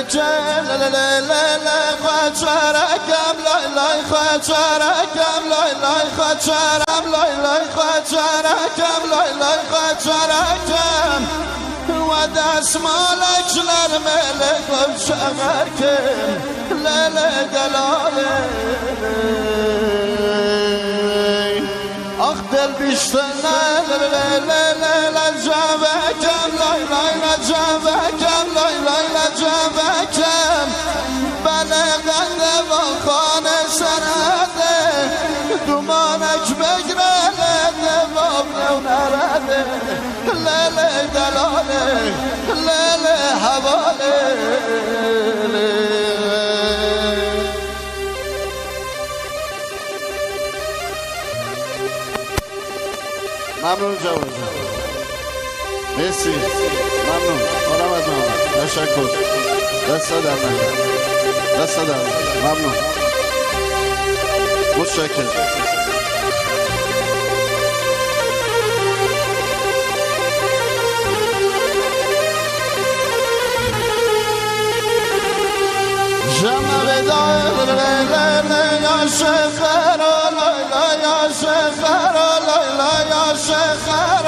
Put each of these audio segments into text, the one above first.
دلکن خاچرکم لای لای خاچرکم لای لای خاچرم لای لای خاچرکم لای لای خاچرکم و دستمالک نرملک و شغرکم لیل دلاله آخ دل بیشتر لجبکم لای لای لجبکم لای لای لجبکم بلغنده و خانه سرده دومانک بگرده بابنه و نرده لیل دلاله لیل حواله ممنون جواد جان مرسی ممنون آرام از من تشکر دست در من دست در من ممنون متشکرم جمع بدار یا شخر یا شخر یا شخر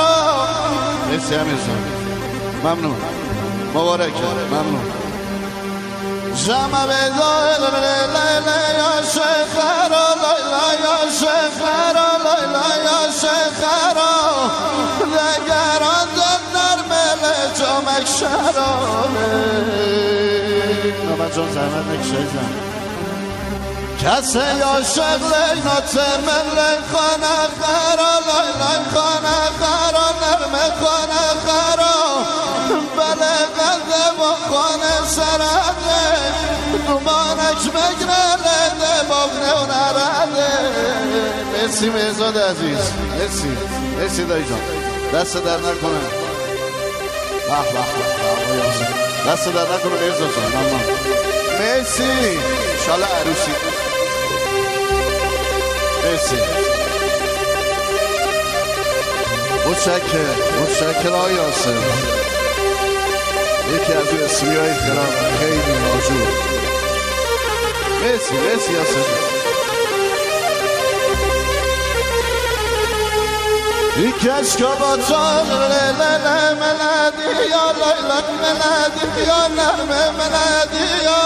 مرسی همیشون ممنون مبارک ممنون جمع بدار یا شخر یا شخر یا شخر دگران در مل جمعک شرانه جان زحمت نکشه زن کسی عاشق لینات من لین خانه خرا لای لای خانه خرا نرم خانه خرا بله قلده و خانه سرده دومانک مگرده بابنه و نرده مرسی مهزاد عزیز مرسی مرسی دایی جان دست در نکنه دست در نکنه مهزاد جان ممنون مرسی شاله عروسی مرسی متشکر آقای یاسر یکی از اون اسمی های خراب خیلی ناجور مرسی یاسر یکش که با چال ملدی یا لیلک ملدی یا نرم ملدی یا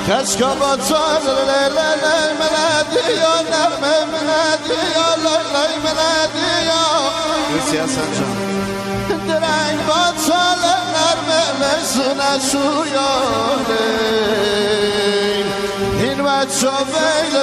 کش که با چال ملدی یا نرم ملدی یا لیلک ملدی یا مرسی حسن جان درنگ با چال نرم لسونه شویانه این بچه ویل